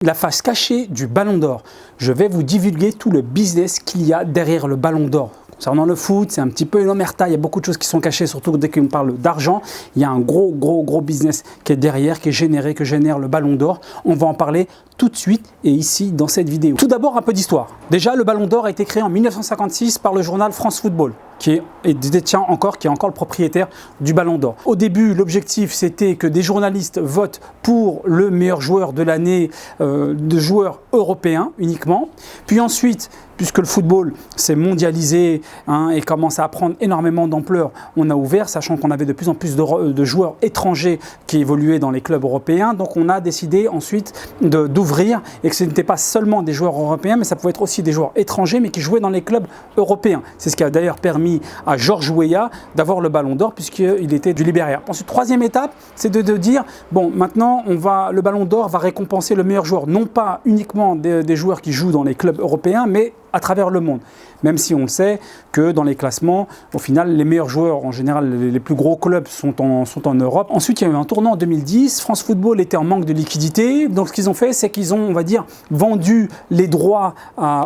La face cachée du Ballon d'Or. Je vais vous divulguer tout le business qu'il y a derrière le Ballon d'Or. Concernant le foot, c'est un petit peu une omerta, il y a beaucoup de choses qui sont cachées, surtout dès qu'on parle d'argent. Il y a un gros business qui est derrière, que génère le Ballon d'Or. On va en parler tout de suite et ici dans cette vidéo. Tout d'abord, un peu d'histoire. Déjà, le Ballon d'Or a été créé en 1956 par le journal France Football, qui est encore le propriétaire du Ballon d'Or. Au début, l'objectif, c'était que des journalistes votent pour le meilleur joueur de l'année, de joueurs européens uniquement. Puis ensuite, puisque le football s'est mondialisé et commence à prendre énormément d'ampleur, on a ouvert, sachant qu'on avait de plus en plus de joueurs étrangers qui évoluaient dans les clubs européens. Donc on a décidé ensuite d'ouvrir et que ce n'était pas seulement des joueurs européens, mais ça pouvait être aussi des joueurs étrangers, mais qui jouaient dans les clubs européens. C'est ce qui a d'ailleurs permis à Georges Weah d'avoir le Ballon d'Or, puisqu'il était du Libéria. Ensuite, troisième étape, c'est de dire, bon, maintenant, le Ballon d'Or va récompenser le meilleur joueur, non pas uniquement des joueurs qui jouent dans les clubs européens, mais à travers le monde. Même si on le sait que dans les classements, au final, les meilleurs joueurs, en général, les plus gros clubs sont en Europe. Ensuite, il y a eu un tournant en 2010. France Football était en manque de liquidité. Donc, ce qu'ils ont fait, c'est qu'ils ont, on va dire, vendu les droits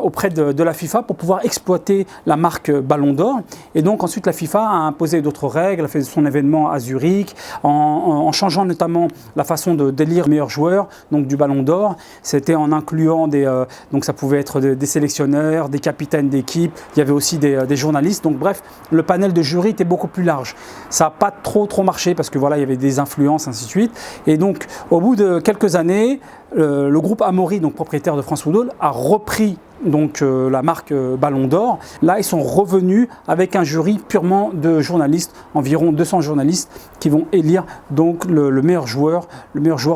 auprès de la FIFA pour pouvoir exploiter la marque Ballon d'Or. Et donc, ensuite, la FIFA a imposé d'autres règles, a fait son événement à Zurich, en changeant notamment la façon d'élire meilleurs joueurs, donc du Ballon d'Or. C'était en incluant donc ça pouvait être des sélectionneurs, des capitaines d'équipe. Il y avait aussi des journalistes. Donc bref, le panel de jury était beaucoup plus large. Ça n'a pas trop marché parce que voilà, il y avait des influences, ainsi de suite. Et donc, au bout de quelques années, le groupe Amaury, donc propriétaire de France Football, a repris la marque Ballon d'Or. Là, ils sont revenus avec un jury purement de journalistes, environ 200 journalistes qui vont élire donc le meilleur joueur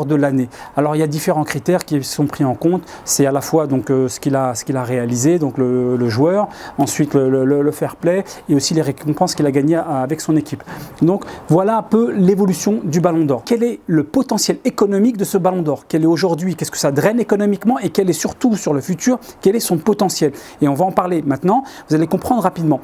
de l'année. Alors, il y a différents critères qui sont pris en compte. C'est à la fois donc ce qu'il a réalisé, donc le joueur, ensuite le fair play et aussi les récompenses qu'il a gagnées avec son équipe. Donc, voilà un peu l'évolution du Ballon d'Or. Quel est le potentiel économique de ce Ballon d'Or? Quel est aujourd'hui? Qu'est-ce que ça draine économiquement? Et quel est surtout sur le futur? Quel est son potentiel? Et on va en parler maintenant, vous allez comprendre rapidement.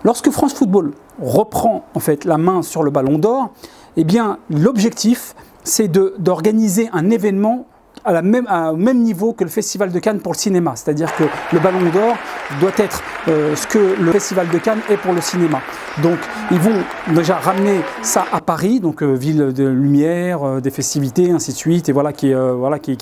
Lorsque France Football reprend en fait la main sur le Ballon d'Or, eh bien l'objectif c'est d'organiser un événement au même niveau que le Festival de Cannes pour le cinéma. C'est-à-dire que le Ballon d'Or doit être ce que le Festival de Cannes est pour le cinéma. Donc ils vont déjà ramener ça à Paris, donc ville de lumière, des festivités, ainsi de suite, et voilà qui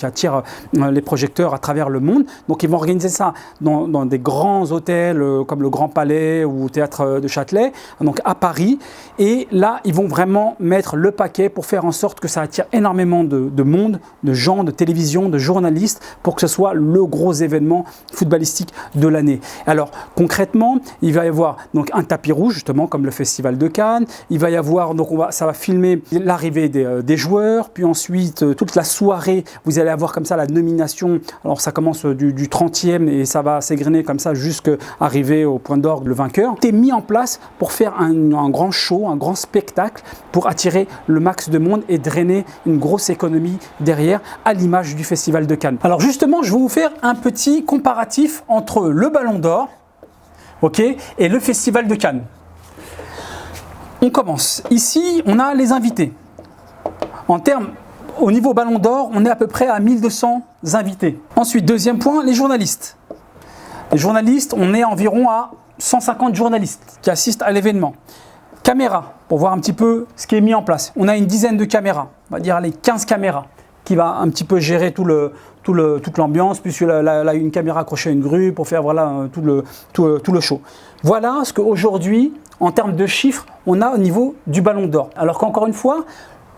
attire les projecteurs à travers le monde. Donc ils vont organiser ça dans des grands hôtels comme le Grand Palais ou au Théâtre de Châtelet, donc à Paris. Et là, ils vont vraiment mettre le paquet pour faire en sorte que ça attire énormément de monde, de gens, de télévision, de journalistes, pour que ce soit le gros événement footballistique de l'année. Alors concrètement, il va y avoir donc un tapis rouge, justement comme le Festival de Cannes. Il va y avoir, donc ça va filmer l'arrivée des joueurs, puis ensuite toute la soirée, vous allez avoir comme ça la nomination. Alors ça commence du 30e et ça va s'égrener comme ça jusqu'à arriver au point d'orgue, le vainqueur. C'est mis en place pour faire un grand show, un grand spectacle, pour attirer le max de monde et drainer une grosse économie derrière, à l'image du Festival de Cannes. Alors justement, je vais vous faire un petit comparatif entre le Ballon d'Or, et le Festival de Cannes. On commence. Ici, on a les invités. Au niveau Ballon d'Or, on est à peu près à 1200 invités. Ensuite, deuxième point, les journalistes. Les journalistes, on est environ à 150 journalistes qui assistent à l'événement. Caméras, pour voir un petit peu ce qui est mis en place. On a une dizaine de caméras, on va dire les 15 caméras, qui va un petit peu gérer toute l'ambiance, puisque là, une caméra accrochée à une grue pour faire tout le show. Voilà ce qu'aujourd'hui, en termes de chiffres, on a au niveau du Ballon d'Or. Alors qu'encore une fois,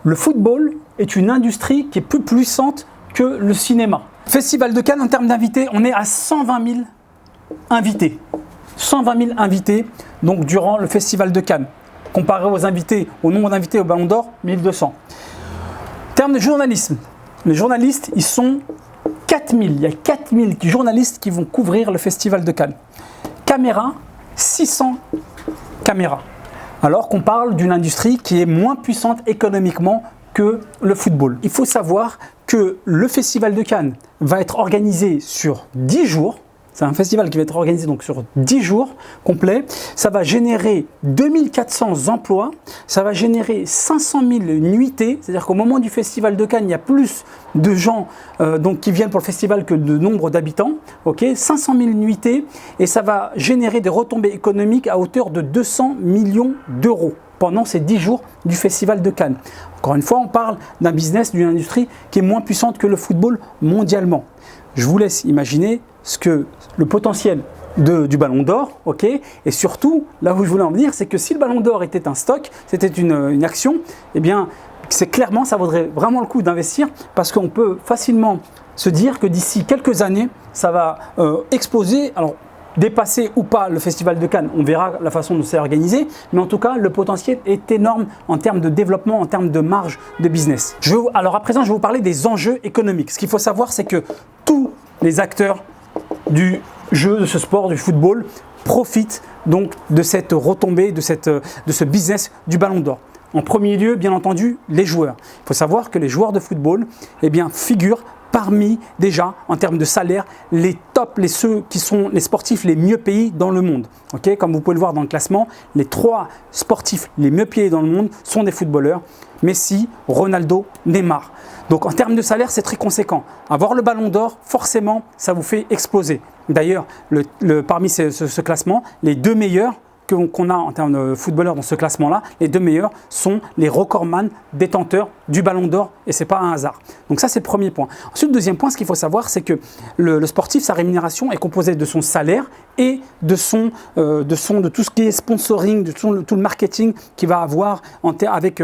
le football est une industrie qui est plus puissante que le cinéma. Festival de Cannes, en termes d'invités, on est à 120 000 invités. 120 000 invités donc, durant le Festival de Cannes. Comparé au nombre d'invités au Ballon d'Or, 1200. En termes de journalisme, les journalistes, ils sont 4000. Il y a 4000 journalistes qui vont couvrir le Festival de Cannes. Caméras, 600 caméras. Alors qu'on parle d'une industrie qui est moins puissante économiquement que le football. Il faut savoir que le Festival de Cannes va être organisé sur 10 jours. C'est un festival qui va être organisé donc sur 10 jours complets. Ça va générer 2400 emplois, ça va générer 500 000 nuitées, c'est-à-dire qu'au moment du festival de Cannes, il y a plus de gens donc, qui viennent pour le festival que de nombre d'habitants. 500 000 nuitées, et ça va générer des retombées économiques à hauteur de 200 millions d'euros pendant ces 10 jours du Festival de Cannes. Encore une fois, on parle d'un business, d'une industrie qui est moins puissante que le football mondialement. Je vous laisse imaginer ce que le potentiel du Ballon d'Or, et surtout, là où je voulais en venir, c'est que si le Ballon d'Or était un stock, c'était une action, eh bien, c'est clairement, ça vaudrait vraiment le coup d'investir, parce qu'on peut facilement se dire que d'ici quelques années, ça va exploser. Alors, dépasser ou pas le Festival de Cannes, on verra la façon dont c'est organisé, mais en tout cas, le potentiel est énorme en termes de développement, en termes de marge de business. Alors à présent, je vais vous parler des enjeux économiques. Ce qu'il faut savoir, c'est que tous les acteurs du jeu, de ce sport, du football, profitent donc de cette retombée, de ce business du Ballon d'Or. En premier lieu, bien entendu, les joueurs. Il faut savoir que les joueurs de football figurent parmi, déjà, en termes de salaire, les tops, ceux qui sont les sportifs les mieux payés dans le monde. Comme vous pouvez le voir dans le classement, les 3 sportifs les mieux payés dans le monde sont des footballeurs: Messi, Ronaldo, Neymar. Donc en termes de salaire, c'est très conséquent. Avoir le Ballon d'Or, forcément, ça vous fait exploser. D'ailleurs, parmi ce classement, les 2 meilleurs qu'on a en termes de footballeurs dans ce classement-là, les 2 meilleurs sont les recordman détenteurs du Ballon d'Or, et ce n'est pas un hasard. Donc ça, c'est le premier point. Ensuite, le deuxième point, ce qu'il faut savoir, c'est que le sportif, sa rémunération est composée de son salaire et de tout ce qui est sponsoring, de tout le marketing qu'il va avoir avec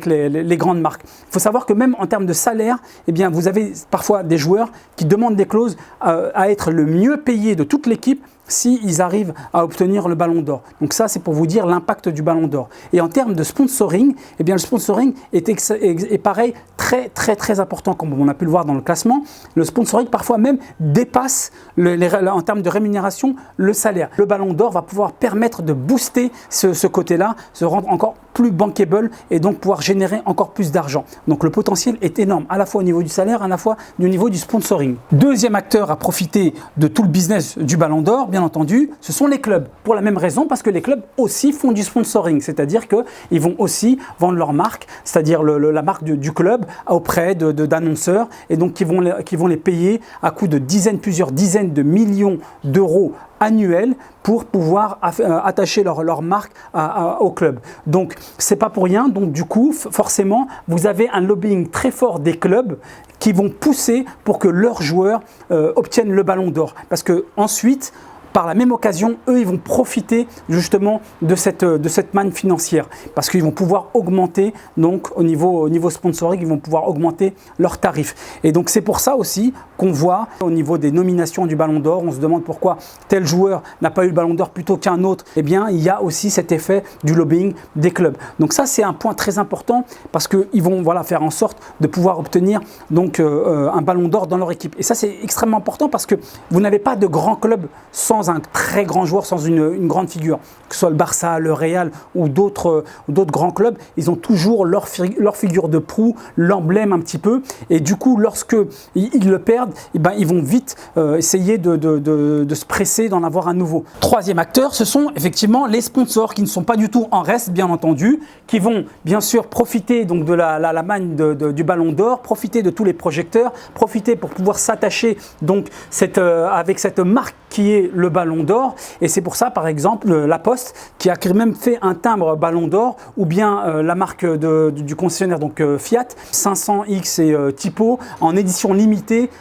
les grandes marques. Il faut savoir que même en termes de salaire, vous avez parfois des joueurs qui demandent des clauses à être le mieux payé de toute l'équipe s'ils arrivent à obtenir le Ballon d'Or. Donc ça, c'est pour vous dire l'impact du Ballon d'Or. Et en termes de sponsoring, le sponsoring est pareil, très très très important, comme on a pu le voir dans le classement. Le sponsoring parfois même dépasse en termes de rémunération le salaire. Le Ballon d'Or va pouvoir permettre de booster ce côté-là, se rendre encore plus bankable et donc pouvoir générer encore plus d'argent. Donc le potentiel est énorme, à la fois au niveau du salaire, à la fois au niveau du sponsoring. Deuxième acteur à profiter de tout le business du Ballon d'Or, bien entendu, ce sont les clubs. Pour la même raison, parce que les clubs aussi font du sponsoring, c'est-à-dire qu'ils vont aussi vendre leur marque, c'est-à-dire la marque du club auprès d'annonceurs, et donc qui vont les payer à coût de plusieurs dizaines de millions d'euros annuels pour pouvoir attacher leur marque au club. Donc c'est pas pour rien, donc du coup forcément vous avez un lobbying très fort des clubs qui vont pousser pour que leurs joueurs obtiennent le Ballon d'Or, parce que ensuite, par la même occasion, eux, ils vont profiter justement de cette manne financière, parce qu'ils vont pouvoir augmenter, donc au niveau sponsoring, ils vont pouvoir augmenter leurs tarifs. Et donc c'est pour ça aussi qu'on voit au niveau des nominations du Ballon d'Or, on se demande pourquoi tel joueur n'a pas eu le Ballon d'Or plutôt qu'un autre. Eh bien, il y a aussi cet effet du lobbying des clubs. Donc ça, c'est un point très important, parce qu'ils vont faire en sorte de pouvoir obtenir donc un Ballon d'Or dans leur équipe. Et ça, c'est extrêmement important, parce que vous n'avez pas de grand club sans un très grand joueur, sans une grande figure, que ce soit le Barça, le Real ou d'autres grands clubs. Ils ont toujours leur figure de proue, l'emblème un petit peu, et du coup lorsqu'ils le perdent, ils vont vite essayer de se presser d'en avoir un nouveau. Troisième acteur, ce sont effectivement les sponsors, qui ne sont pas du tout en reste, bien entendu, qui vont bien sûr profiter donc de la manne du Ballon d'Or, profiter de tous les projecteurs, profiter pour pouvoir s'attacher donc avec cette marque qui est le Ballon d'Or. Et c'est pour ça, par exemple, La Poste, qui a même fait un timbre Ballon d'Or, ou bien la marque du concessionnaire, donc Fiat, 500X et Tipo, en édition limitée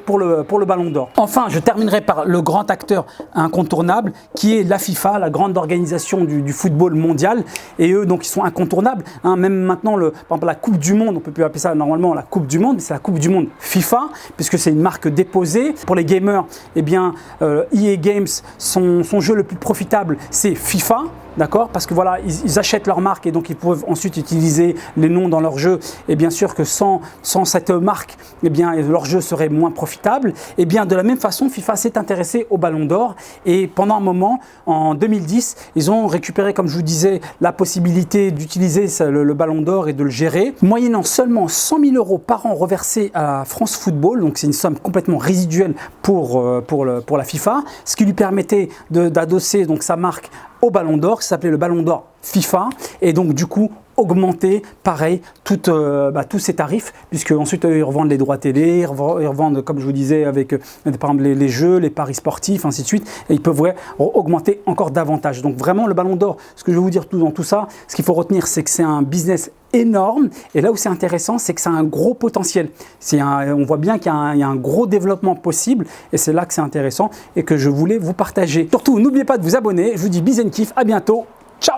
pour le Ballon d'Or. Enfin, je terminerai par le grand acteur incontournable, qui est la FIFA, la grande organisation du football mondial. Et eux, donc, ils sont incontournables. Même maintenant, par exemple, la Coupe du Monde, on ne peut plus appeler ça normalement la Coupe du Monde, mais c'est la Coupe du Monde FIFA, puisque c'est une marque déposée. Pour les gamers, EA Games, son jeu le plus profitable, c'est FIFA. d'accord? Parce que voilà, ils achètent leur marque et donc ils peuvent ensuite utiliser les noms dans leur jeu. Et bien sûr que sans cette marque, eh bien, leur jeu serait moins profitable. Et bien de la même façon, FIFA s'est intéressé au Ballon d'Or et pendant un moment, en 2010, ils ont récupéré, comme je vous disais, la possibilité d'utiliser le Ballon d'Or et de le gérer, moyennant seulement 100 000 € par an reversés à France Football. Donc c'est une somme complètement résiduelle pour la FIFA, ce qui lui permettait d'adosser donc sa marque au Ballon d'Or, qui s'appelait le Ballon d'Or FIFA, et donc du coup augmenter pareil tous ces tarifs, puisque ensuite ils revendent les droits télé, ils revendent, comme je vous disais, avec par exemple les jeux, les paris sportifs, ainsi de suite, et ils peuvent augmenter encore davantage. Donc vraiment le Ballon d'Or, ce que je vais vous dire dans tout ça, ce qu'il faut retenir, c'est que c'est un business énorme, et là où c'est intéressant, c'est que ça a un gros potentiel. On voit bien qu'il y a un gros développement possible, et c'est là que c'est intéressant et que je voulais vous partager. Surtout, n'oubliez pas de vous abonner. Je vous dis bis and kiff, à bientôt, ciao.